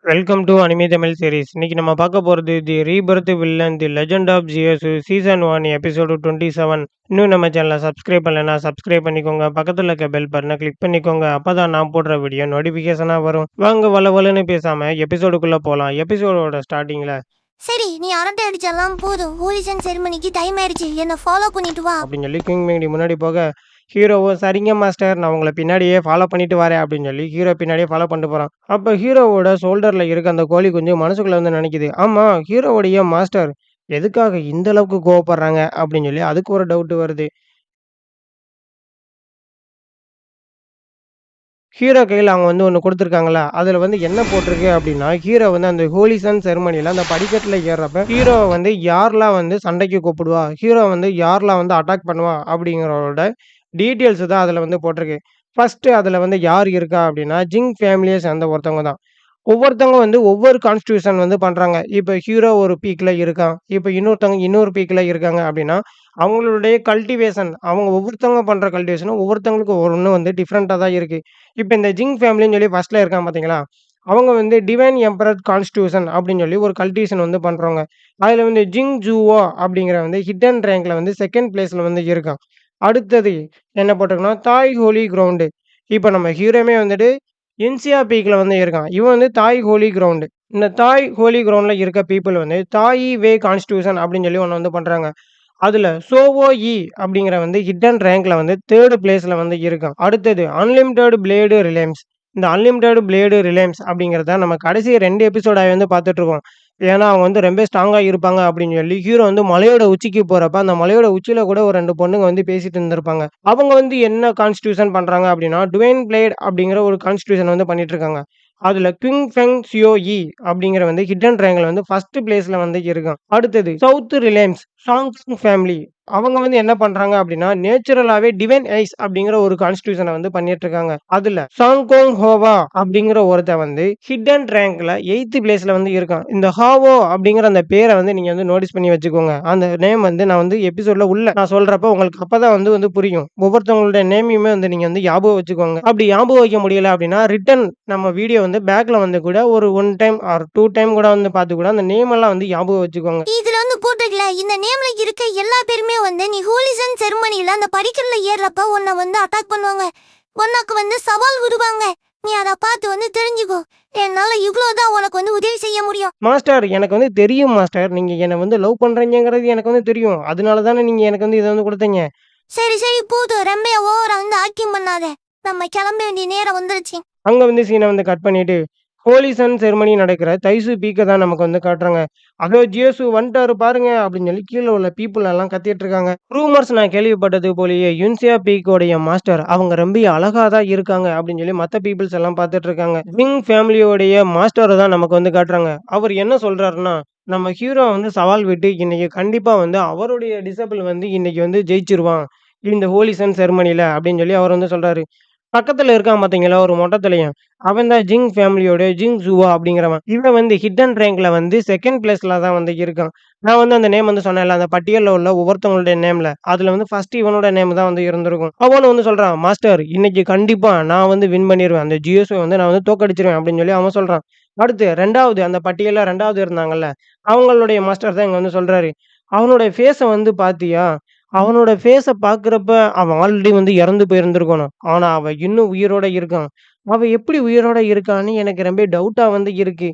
Welcome to anime Tamil series. இன்னைக்கு நம்ம பார்க்க போறது the rebirth villain the legend of Jiasu season 1 episode 27. இன்னும் நம்ம சேனலை சப்ஸ்கிரைப் பண்ணலைன்னா சப்ஸ்கிரைப் பண்ணிக்கோங்க. பக்கத்துல இருக்க பெல் பட்டனை கிளிக் பண்ணிக்கோங்க. அப்பதான் நான் போடுற வீடியோ நோட்டிபிகேஷனா வரும். வாங்க வளவலன்னு பேசாம எபிசோடுக்குள்ள போலாம். எபிசோடோட ஸ்டார்டிங்ல சரி, நீ அரட்டை அடிச்செல்லாம் போதும். ஹோலிசன் செரிமனிக்கு டைம் ஆயிடுச்சு. என்ன ஃபாலோ பண்ணிட்டு வா. அப்படின்னு சொல்லி கிங் மேடி முன்னாடி போக ஹீரோவும் சரிங்க மாஸ்டர் நான் உங்களை பின்னாடியே ஃபாலோ பண்ணிட்டு வரேன் அப்படின்னு சொல்லி ஹீரோ பின்னாடியே ஃபாலோ பண்ணிட்டு போறான். அப்ப ஹீரோவோட ஷோல்டர்ல இருக்க அந்த கோழி கொஞ்சம் மனசுக்குள்ள வந்து நினைக்குது, ஆமா ஹீரோவுடைய மாஸ்டர் எதுக்காக இந்த அளவுக்கு கோவப்படுறாங்க அப்படின்னு சொல்லி அதுக்கு ஒரு டவுட் வருது. ஹீரோ கையில அவங்க வந்து ஒண்ணு குடுத்துருக்காங்கல்ல, அதுல வந்து என்ன போட்டிருக்கு அப்டின்னா, ஹீரோ வந்து அந்த ஹோலிசன் செரிமனில அந்த படிக்கட்டுல ஏர்றப்ப, ஹீரோவ வந்து யாரெல்லாம் வந்து சண்டைக்கு கூப்பிடுவா, ஹீரோ வந்து யாரெல்லாம் வந்து அட்டாக் பண்ணுவா அப்படிங்கிறவரோட டீட்டெயில்ஸ் தான் அதுல வந்து போட்டிருக்கு. ஃபர்ஸ்ட்டு அதுல வந்து யார் இருக்கா அப்டின்னா, ஜிங் ஃபேமிலிய சேர்ந்த ஒருத்தவங்க தான். ஒவ்வொருத்தவங்க வந்து ஒவ்வொரு கான்ஸ்டிடியூஷன் வந்து பண்றாங்க. இப்ப ஹீரோ ஒரு பீக்ல இருக்கான். இப்ப இன்னொருத்தவங்க இன்னொரு பீக்ல இருக்காங்க அப்டின்னா, அவங்களுடைய கல்டிவேஷன் அவங்க ஒவ்வொருத்தவங்க பண்ற கல்டிவேஷனும் ஒவ்வொருத்தவங்களுக்கும் ஒண்ணு வந்து டிஃபரெண்ட்டா தான் இருக்கு. இப்ப இந்த ஜிங் ஃபேமிலின்னு சொல்லி ஃபர்ஸ்ட்ல இருக்கான் பார்த்தீங்களா? அவங்க வந்து டிவைன் எம்பரர் கான்ஸ்டிடியூஷன் அப்படின்னு சொல்லி ஒரு கல்டிவேஷன் வந்து பண்றவங்க. அதுல வந்து ஜிங் ஜூவோ அப்படிங்கிற வந்து ஹிட்டன் ரேங்க்ல வந்து 2ண்ட் பிளேஸ்ல வந்து இருக்கான். அடுத்தது என்ன போட்டிருக்குன்னா, தாய் ஹோலி கிரவுண்டு. இப்ப நம்ம ஹீரோமே வந்துட்டு என்சிஆர் பீக்ல வந்து இருக்கான். இவன் வந்து தாய் ஹோலி கிரவுண்டு. இந்த தாய் ஹோலி கிரவுண்ட்ல இருக்க பீப்பிள் வந்து தாயி வே கான்ஸ்டிடியூஷன் அப்படின்னு சொல்லி ஒண்ணு வந்து பண்றாங்க. அதுல சோவோ இ அப்படிங்கிற வந்து ஹிட்டன் ரேங்க்ல வந்து 3rd பிளேஸ்ல வந்து இருக்கான். அடுத்தது அன்லிமிட்டெட் பிளேடு ரிலையன்ஸ். இந்த அன்லிமிட்டெட் பிளேடு ரிலையன்ஸ் அப்படிங்கிறத நம்ம கடைசி 2 எபிசோடாவே வந்து பார்த்துட்டு இருக்கோம். ஏன்னா, அவங்க வந்து ரொம்ப ஸ்ட்ராங்கா இருப்பாங்க அப்படின்னு சொல்லி ஹீரோ வந்து மலையோட உச்சிக்கு போறப்ப, அந்த மலையோட உச்சியில கூட ஒரு 2 பொண்ணுங்க வந்து பேசிட்டு இருந்திருப்பாங்க. அவங்க வந்து என்ன கான்ஸ்டிடியூஷன் பண்றாங்க அப்படின்னா, டுவேன் பிளேட் அப்படிங்கிற ஒரு கான்ஸ்டிடியூஷன் வந்து பண்ணிட்டு இருக்காங்க. அதுல குயிங் ஃபெங் சியோ யி அப்படிங்கிற வந்து ஹிட்டன் ரேங்க்ல வந்து 1 பிளேஸ்ல வந்து இருக்கான். அடுத்தது சவுத் ரிலையன்ஸ் சாங்ஸிங் ஃபேமிலி. அவங்க வந்து என்ன பண்றாங்க அப்படின்னா, நேச்சுரலாவே டிவைன் ஐஸ் அப்படிங்கிற ஒரு கான்ஸ்டிடியூஷன வந்து பண்ணிட்டு இருக்காங்க. அதுல சாங்கோங் ஹோவா அப்படிங்கிற ஒருத்தன் வந்து ஹிட்டன் ரேங்க்ல 8th பிளேஸ்ல வந்து இருக்கான். இந்த ஹாவோ அப்படிங்கிற அந்த பேர வந்து நீங்க வந்து நோட்டீஸ் பண்ணி வச்சுக்கோங்க. அந்த நேம் வந்து நான் வந்து எபிசோட்ல உள்ள நான் சொல்றப்ப உங்களுக்கு அப்பதான் வந்து வந்து புரியும். ஒவ்வொருத்தவங்களுடைய நேமையுமே வந்து நீங்க வந்து ஞாபகம் வச்சுக்கோங்க. அப்படி ஞாபகம் வைக்க முடியல அப்படின்னா, ரிட்டர்ன் நம்ம வீடியோ வந்து பேக்ல வந்து கூட ஒரு 1 டைம் ஆர் 2 டைம் கூட வந்து பார்த்து கூட அந்த நேம் எல்லாம் வந்து ஞாபகம் வச்சுக்கோங்க. இதுல வந்து போட்டுக்கல, இந்த நேம்ல இருக்க எல்லா பேருமே வந்து நீ ஹோலிசன் செரிமனில அந்த படிக்கல்ல ஏறப்ப உன்னை வந்து அட்டாக் பண்ணுவாங்க. உனக்கு வந்து சவால் விடுவாங்க. நீ அதை பார்த்து வந்து தெரிஞ்சுக்கோ. என்னால இவ்வளவுதான் உனக்கு வந்து உதவி செய்ய முடியும். மாஸ்டர் எனக்கு வந்து தெரியும் மாஸ்டர். நீங்க என்ன வந்து லவ் பண்றீங்கங்கிறது எனக்கு வந்து தெரியும். அதனால தானே நீங்க எனக்கு வந்து இத வந்து குடுத்தீங்க. சரி சரி போதும், ரொம்ப ஓவரா வந்து ஆக்டிங் பண்ணாத. நம்ம கிளம்ப வேண்டிய நேரம் வந்துருச்சு. அங்க வந்து சீன வந்து கட் பண்ணிட்டு, ஹோலிசன் செரிமனி நடக்கிற தைசு பீக்க தான் நமக்கு வந்து காட்டுறாங்க. "அதோ ஜியசு வந்துட்டாரு பாருங்க" அப்படின்னு சொல்லி கீழ உள்ள பீப்பிள் எல்லாம் கத்திட்டு இருக்காங்க. ரூமர்ஸ் நான் கேள்விப்பட்டது போலயே யுன்சியா பீக்கோடைய மாஸ்டர் அவங்க ரொம்ப அழகா தான் இருக்காங்க அப்படின்னு சொல்லி மத்த பீப்பிள்ஸ் எல்லாம் பார்த்துட்டு இருக்காங்க. விங் ஃபேமிலியோடைய மாஸ்டர தான் நமக்கு வந்து காட்டுறாங்க. அவர் என்ன சொல்றாருன்னா, நம்ம ஹீரோ வந்து சவால் விட்டு இன்னைக்கு கண்டிப்பா வந்து அவருடைய டிசைபிள் வந்து இன்னைக்கு வந்து ஜெயிச்சிருவான். இந்த ஹோலிசன் செரிமனில அப்படின்னு சொல்லி அவர் வந்து சொல்றாரு. பக்கத்துல இருக்கான் பார்த்தீங்களா, ஒரு மொட்டை தலையன். அவன் தான் ஜிங் ஃபேமிலியோட ஜிங் ஜூவா அப்படிங்கிறவன். இவன் வந்து ஹிட்டன் ரேங்க்ல வந்து 2ண்ட் பிளேஸ்ல தான் வந்து இருக்கான். நான் வந்து அந்த நேம் வந்து சொன்னேன்ல, அந்த பட்டியல்ல உள்ள ஒவ்வொருத்தவங்களுடைய நேம்ல. அதுல வந்து ஃபர்ஸ்ட் இவனோட நேம் தான் வந்து இருந்திருக்கும். அவனும் வந்து சொல்றான், "மாஸ்டர் இன்னைக்கு கண்டிப்பா நான் வந்து வின் பண்ணிருவேன். அந்த ஜியோஸ வந்து நான் வந்து தோற்கடிச்சிருவேன்" அப்படின்னு சொல்லி அவன் சொல்றான். அடுத்து 2வது அந்த பட்டியல்ல 2வது இருந்தாங்கல்ல, அவங்களுடைய மாஸ்டர் தான் இங்க வந்து சொல்றாரு, "அவனுடைய ஃபேஸ வந்து பார்த்தியா? அவனோட ஃபேஸ பார்க்கிறப்ப, அவன் ஆல்ரெடி வந்து இறந்து போயிருந்திருக்கணும். ஆனா, அவன் இன்னும் உயிரோட இருக்கான். அவன் எப்படி உயிரோட இருக்கான்னு எனக்கு ரொம்ப டவுட்டா வந்து இருக்கு.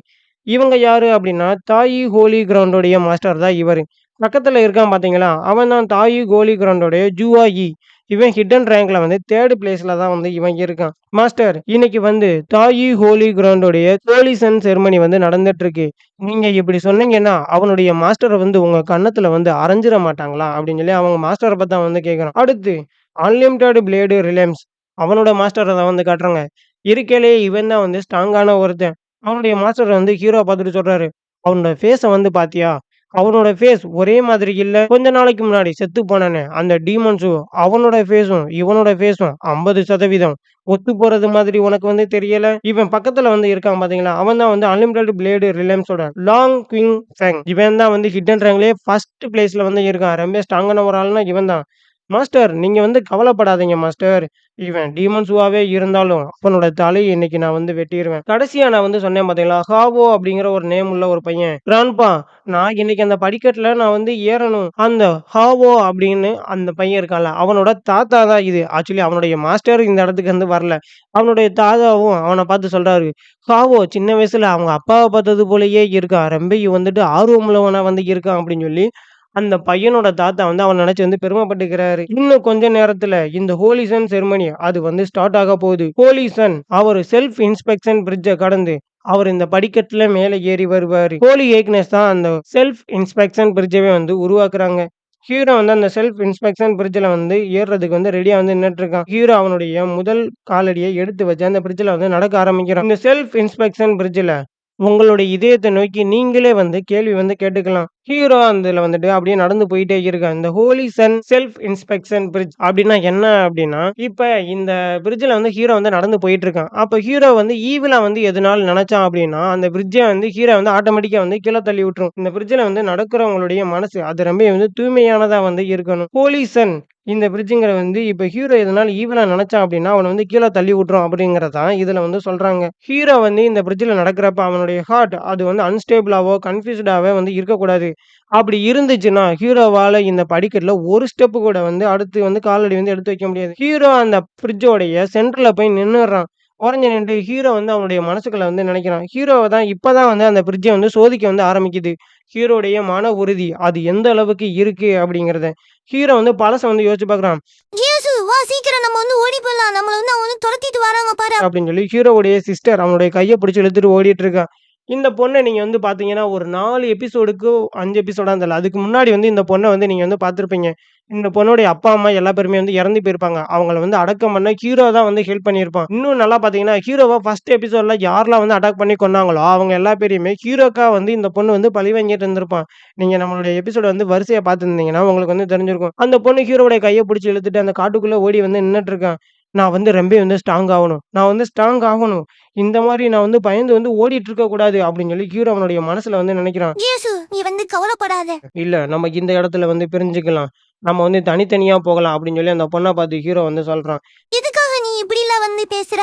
இவங்க யாரு அப்படின்னா, தாயி ஹோலி கிரவுண்டோடைய மாஸ்டர் தான் இவரு. பக்கத்துல இருக்கான் பார்த்தீங்களா, அவன் தான் தாயி ஹோலி கிரவுண்டோடைய ஜூவா யி. இவன் ஹிட்டன் ரேங்க்ல வந்து 3rd பிளேஸ்ல தான் வந்து இவன் இருக்கான். மாஸ்டர் இன்னைக்கு வந்து தாயி ஹோலி கிரவுண்டோடைய ஹோலிசன் செரிமனி வந்து நடந்துட்டு இருக்கு. நீங்க இப்படி சொன்னீங்கன்னா, அவனுடைய மாஸ்டர வந்து உங்க கன்னத்துல வந்து அறைஞ்சிர மாட்டாங்களா? அப்படின்னு சொல்லி அவங்க மாஸ்டர பார்த்து அவன் வந்து கேட்கிறான். அடுத்து அன்லிமிட்டெட் பிளேடு ரிலையன்ஸ். அவனோட மாஸ்டர தான் வந்து காட்டுறாங்க. இருக்கையிலேயே இவன் தான் வந்து ஸ்ட்ராங்கான ஒருத்தன். அவனுடைய மாஸ்டர் வந்து ஹீரோவ பார்த்துட்டு சொல்றாரு, "அவனோட ஃபேஸ வந்து பார்த்தியா? அவனோட ஃபேஸ் ஒரே மாதிரி இல்ல. கொஞ்ச நாளைக்கு முன்னாடி செத்து போனானே அந்த டீமன்ஸும் அவனோட ஃபேஸும் இவனோட ஃபேஸும் 50% ஒத்து போறது மாதிரி உனக்கு வந்து தெரியல." இவன் பக்கத்துல வந்து இருக்கான் பாத்தீங்களா, அவன் தான் வந்து அன்லிமிட்டெட் பிளேடு ரிலையன்ஸோட லாங் குயிங் ஃபெங். இவன் தான் வந்து ஹிட்டன் ரேங்க்லயே ஃபர்ஸ்ட் பிளேஸ்ல வந்து இருக்கான். ரொம்ப ஸ்ட்ராங்கான ஒரு ஆள்னா இவன் தான். மாஸ்டர் நீங்க வந்து கவலைப்படாதீங்க மாஸ்டர். இவன் டீமன்ஸுவாவே இருந்தாலும், அவனோட தலைய இன்னைக்கு நான் வந்து வெட்டிருவேன். கடைசியா நான் வந்து சொன்னேன் பார்த்தீங்களா, ஹாவோ அப்படிங்கிற ஒரு நேம் உள்ள ஒரு பையன். கிராண்ட்பா நான் இன்னைக்கு அந்த படிக்கட்டுல நான் வந்து ஏறணும். அந்த ஹாவோ அப்படின்னு அந்த பையன் இருக்கான்ல, அவனோட தாத்தா தான் இது. ஆக்சுவலி அவனுடைய மாஸ்டர் இந்த இடத்துக்கு வந்து வரல. அவனுடைய தாத்தாவும் அவன பார்த்து சொல்றாரு, "ஹாவோ சின்ன வயசுல அவங்க அப்பாவ பார்த்தது போலயே இருக்கான். ரொம்ப வந்துட்டு ஆர்வமுள்ளவனா வந்து இருக்கான்" அப்படின்னு சொல்லி அந்த பையனோட தாத்தா வந்து அவன நினைச்சு வந்து பெருமைப்பட்டுக்கிறாரு. இன்னும் கொஞ்ச நேரத்துல இந்த ஹோலி சன் செரிமனி அது வந்து ஸ்டார்ட் ஆக போகுது. ஹோலி சன் அவரு செல்ஃப் இன்ஸ்பெக்ஷன் பிரிட்ஜ கடந்து அவர் இந்த படிக்கட்டுல மேல ஏறி வருவாரு. ஹோலி ஏக்னஸ் தான் அந்த செல்ஃப் இன்ஸ்பெக்ஷன் பிரிட்ஜவே வந்து உருவாக்குறாங்க. ஹீரோ வந்து அந்த செல்ஃப் இன்ஸ்பெக்ஷன் பிரிட்ஜ்ல வந்து ஏறுறதுக்கு வந்து ரெடியா வந்து நின்னுட்டு இருக்கான். ஹீரோ அவனுடைய முதல் காலடிய எடுத்து வச்சு அந்த பிரிட்ஜ்ல வந்து நடக்க ஆரம்பிக்கிறான். இந்த செல்ஃப் இன்ஸ்பெக்ஷன் பிரிட்ஜ்ல உங்களுடைய இதயத்த நோக்கி நீங்களே வந்து கேள்வி வந்து கேட்டுக்கலாம். ஹீரோ அதுல வந்துட்டு அப்படியே நடந்து போயிட்டே இருக்கான். இந்த holy son self inspection bridge அப்படின்னா என்ன அப்படின்னா, இப்ப இந்த பிரிட்ஜ்ல வந்து ஹீரோ வந்து நடந்து போயிட்டு இருக்கான். அப்ப ஹீரோ வந்து ஈவிலா வந்து எதுனாலும் நினைச்சான் அப்படின்னா, அந்த பிரிட்ஜ வந்து ஹீரோ வந்து ஆட்டோமேட்டிக்கா வந்து கீழ தள்ளி விட்டுரும். இந்த பிரிட்ஜ்ல வந்து நடக்கிறவங்களுடைய மனசு அது ரொம்ப வந்து தூய்மையானதா வந்து இருக்கணும். ஹோலி சன் இந்த பிரிட்ஜ்ங்கிற வந்து இப்ப ஹீரோ எதனால ஈவனா நினைச்சான் அப்படின்னா, அவன வந்து கீழ தள்ளி விட்டுரும் அப்படிங்கிறத தான் இதுல வந்து சொல்றாங்க. ஹீரோ வந்து இந்த பிரிட்ஜ்ல நடக்கிறப்ப அவனுடைய ஹார்ட் அது வந்து அன்ஸ்டேபிளாவோ, கன்ஃப்யூஸ்டாவோ வந்து இருக்கக்கூடாது. அப்படி இருந்துச்சுன்னா, ஹீரோவால இந்த படிக்கட்டுல ஒரு ஸ்டெப் கூட வந்து அடுத்து வந்து காலடி வந்து எடுத்து வைக்க முடியாது. ஹீரோ அந்த பிரிட்ஜோடைய சென்டர்ல போய் நின்னுடுறான். உறைஞ்சு நின்னுட்டு ஹீரோ வந்து அவனுடைய மனசுக்குள்ள வந்து நினைக்கிறான். ஹீரோவ தான் இப்பதான் வந்து அந்த பிரிட்ஜ வந்து சோதிக்க வந்து ஆரம்பிக்குது. ஹீரோடைய மன உறுதி அது எந்த அளவுக்கு இருக்கு அப்படிங்கிறத. ஹீரோ வந்து பழச வந்து யோசிச்சு பார்க்குறான். ஜேசு வா சீக்கிரம் நம்ம வந்து ஓடி போலாம். நம்மள வந்து அவங்க வந்து துரத்திட்டு வராங்க பாரு. அப்படின்னு சொல்லி ஹீரோவுடைய சிஸ்டர் அவனுடைய கைய பிடிச்சு இழுத்துட்டு ஓடிட்டு இருக்கா. இந்த பொண்ண நீங்க வந்து பார்த்தீங்கன்னா, ஒரு 4 எபிசோடுக்கு 5 எபிசோடான்னு தெரியல. அதுக்கு முன்னாடி வந்து இந்த பொண்ண வந்து நீங்க வந்து பார்த்திருப்பீங்க. இந்த பொண்ணுடைய அப்பா, அம்மா எல்லா பேருமே வந்து இறந்து போயிருப்பாங்க. அவங்கள வந்து அடக்கம் பண்ண ஹீரோ தான் வந்து ஹெல்ப் பண்ணியிருப்பான். இன்னும் நல்லா பார்த்தீங்கன்னா, ஹீரோவ ஃபர்ஸ்ட் எபிசோட்ல யாரெல்லாம் வந்து அட்டாக் பண்ணி கொன்னாங்களோ, அவங்க எல்லா பேரையுமே ஹீரோக்கா வந்து இந்த பொண்ணு வந்து பழி வாங்கிட்டு இருந்திருப்பான். நீங்க நம்மளுடைய எபிசோட வந்து வரிசையா பார்த்திருந்தீங்கன்னா, உங்களுக்கு வந்து தெரிஞ்சிருக்கும். அந்த பொண்ணு ஹீரோவுடைய கைய பிடிச்சு இழுத்துட்டு அந்த காட்டுக்குள்ள ஓடி வந்து நின்னுட்டு இருக்கான். நான் வந்து ரொம்ப வந்து ஸ்ட்ராங் ஆவணும். நான் வந்து ஸ்ட்ராங் ஆகணும். இந்த மாரி நான் வந்து பயந்து வந்து ஓடிட்டு இருக்கக்கூடாது அப்படின்னு சொல்லி ஹீரோ அவனுடைய மனசுல வந்து நினைக்கிறான். ஜேசு நீ வந்து கவலைப்படாத. இல்ல நம்ம இந்த இடத்துல வந்து பிரிஞ்சுக்கலாம். நம்ம வந்து தனித்தனியா போகலாம் அப்படின்னு சொல்லி அந்த பொண்ண பார்த்து ஹீரோ வந்து சொல்றான். எதுக்காக நீ இப்படிலாம் வந்து பேசுற?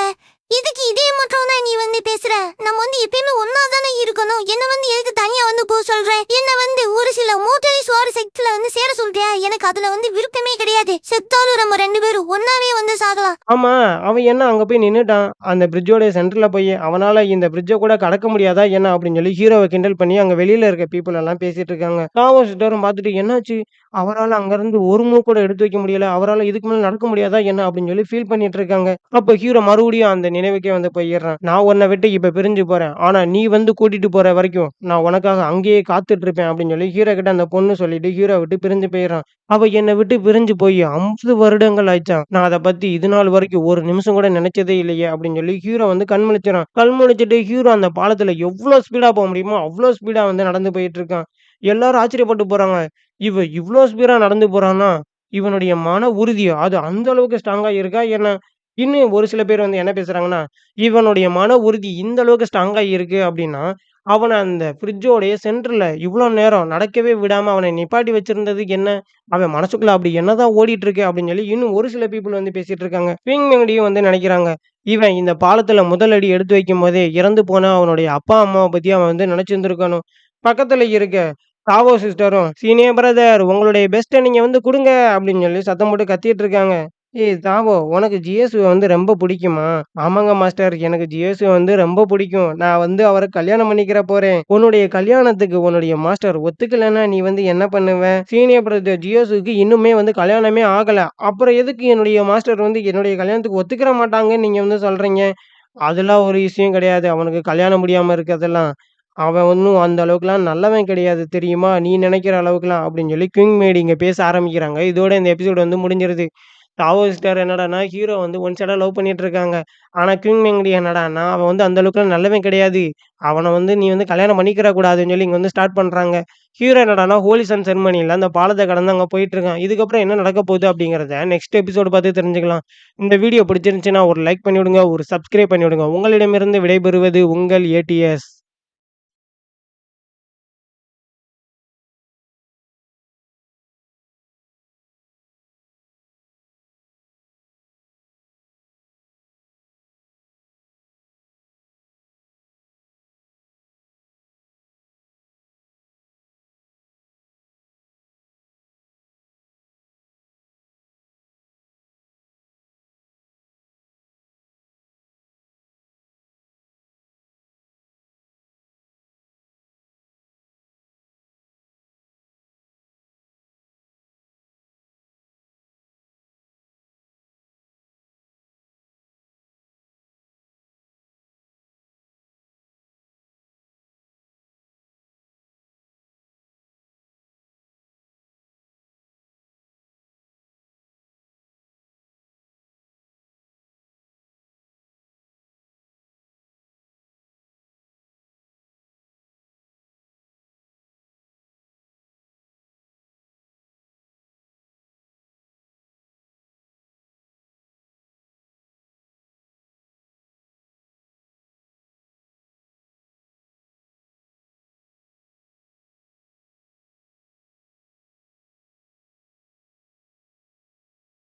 இதுக்கு இதே மட்டும் தான் நீ வந்து பேசுற? நம்ம வந்து எப்பயுமே ஒன்னா தானே இருக்கணும். என்ன வந்து எதுக்கு தனியா வந்து போக சொல்ற? என்ன வந்து ஒரு சில மோட்டரிஸ் வார் செக்ட்ல வந்து சேர சொல்றியா? எனக்கு அதுல வந்து விருப்பமே கிடையாது. செத்தாலும் நம்ம 2 பேரும் ஒன்னாவே வந்து சாகலாம். ஆமா, அவன் என்ன அங்க போய் நின்னுட்டான். அந்த பிரிட்ஜோட சென்டர்ல போய் அவனால இந்த பிரிட்ஜ கூட கடக்க முடியாதா என்ன அப்படின்னு சொல்லி ஹீரோவ கிண்டல் பண்ணி அங்க வெளியில இருக்க பீப்பிள் எல்லாம் பேசிட்டு இருக்காங்க. காவல்சிட்டரும் பார்த்துட்டு என்னாச்சு? அவரால அங்கருந்து ஒரு மூவ் கூட எடுத்து வைக்க முடியல. அவரால இதுக்கு மேல நடக்க முடியாதா என்ன அப்படின்னு சொல்லி ஃபீல் பண்ணிட்டு இருக்காங்க. அப்ப ஹீரோ மறுபடியும் அந்த நினைவுக்கே வந்து போயிடுறான். நான் உன்ன விட்டு இப்ப பிரிஞ்சு போறேன். ஆனா நீ வந்து கூட்டிட்டு போற வரைக்கும் நான் உனக்காக அங்கேயே காத்துட்டு இருப்பேன் அப்படின்னு சொல்லி ஹீரோ கிட்ட அந்த பொண்ணு சொல்லிட்டு ஹீரோ விட்டு பிரிஞ்சு போயிடுறான். அவ என்ன விட்டு பிரிஞ்சு போய் 50 வருடங்கள் ஆயிடுச்சாம். நான் அத பத்தி இது நாள் வரைக்கும் ஒரு நிமிஷம் கூட நினைச்சதே இல்லையே அப்படின்னு சொல்லி ஹீரோ வந்து கண் முழிச்சுறான். கண் முழிச்சுட்டு ஹீரோ அந்த பாலத்துல எவ்ளோ ஸ்பீடா போக முடியுமோ அவ்ளோ ஸ்பீடா வந்து நடந்து போயிட்டு இருக்கான். எல்லாரும் ஆச்சரியப்பட்டு போறாங்க. இவ்ளோ ஸ்பீடா நடந்து போறான்னா, இவனுடைய மன உறுதி அது அந்த அளவுக்கு ஸ்ட்ராங்கா இருக்கா என்ன? இன்னும் ஒரு சில பேர் வந்து என்ன பேசுறாங்கன்னா, இவனுடைய மன உறுதி இந்த அளவுக்கு ஸ்ட்ராங்கா இருக்கு அப்டின்னா, அவன அந்த ஃப்ரிட்ஜோடைய சென்டர்ல இவ்ளோ நேரம் நடக்கவே விடாம அவன நிப்பாட்டி வச்சிருந்தது என்ன? அவன் மனசுக்குள்ள அப்படி என்னதான் ஓடிட்டு இருக்கு அப்படின்னு சொல்லி இன்னும் ஒரு சில பீப்பிள் வந்து பேசிட்டு இருக்காங்க. விங் மெங்கடியும் வந்து நெனைக்கிறாங்க. இவன் இந்த பாலத்துல முதல் அடி எடுத்து வைக்கும்போதே இறந்து போன அவனுடைய அப்பா, அம்மாவ பத்தி அவன் வந்து நெனச்சிருந்திருக்கணும். பக்கத்துல இருக்க சாவோ சிஸ்டரும், "சீனியர் பிரதர் உங்களுடைய பெஸ்ட்ட நீங்க வந்து குடுங்க" அப்படின்னு சொல்லி சத்தம் போட்டு கத்திட்டு இருக்காங்க. "ஏய் சாவோ உனக்கு ஜிஎஸ்‌வ வந்து ரொம்ப புடிக்குமா?" "ஆமாங்க மாஸ்டர் எனக்கு ஜிஎஸ்‌வ வந்து ரொம்ப புடிக்கும். நான் வந்து அவர கல்யாணம் பண்ணிக்கிற போறேன்." "உன்னுடைய கல்யாணத்துக்கு உன்னுடைய மாஸ்டர் ஒத்துக்கலன்னா நீ வந்து என்ன பண்ணுவ?" "சீனியர் பிரதர் ஜிஎஸ்‌வுக்கு இன்னுமே வந்து கல்யாணமே ஆகல. அப்புறம் எதுக்கு என்னுடைய மாஸ்டர் வந்து என்னுடைய கல்யாணத்துக்கு ஒத்துக்கிற மாட்டாங்கன்னு நீங்க வந்து சொல்றீங்க?" "அதெல்லாம் ஒரு விஷயம் கிடையாது. அவனுக்கு கல்யாணம் முடியாம இருக்கதெல்லாம். அவன் ஒண்ணும் அந்த அளவுக்குலாம் நல்லவன் கிடையாது தெரியுமா? நீ நினைக்கிற அளவுக்குலாம்" அப்படின்னு சொல்லி குயிங் மேடி இங்க பேச ஆரம்பிக்கிறாங்க. இதோட இந்த எபிசோட் வந்து முடிஞ்சிருது. டாவோ ஸ்டார் என்னடான்னா, ஹீரோ வந்து ஒன் சைடா லவ் பண்ணிட்டு இருக்காங்க. ஆனா குயிங் மெங்கடி என்னடான்னா, அவன் வந்து அந்த அளவுக்குலாம் நல்லவன் கிடையாது. அவன வந்து நீ வந்து கல்யாணம் பண்ணிக்கிற கூடாதுன்னு சொல்லி இங்க வந்து ஸ்டார்ட் பண்றாங்க. ஹீரோ என்னடான்னா, ஹோலி சன் செரிமனில அந்த பாலத்த கடந்து அங்க போயிட்டு இருக்கான். இதுக்கப்புறம் என்ன நடக்க போகுது அப்படிங்கிறத நெக்ஸ்ட் எபிசோட் பார்த்து தெரிஞ்சுக்கலாம். இந்த வீடியோ பிடிச்சிருந்துச்சுன்னா ஒரு லைக் பண்ணி விடுங்க. ஒரு சப்ஸ்கிரைப் பண்ணி விடுங்க. உங்களிடமிருந்து விடைபெறுவது உங்கள் ஏடிஎஸ்.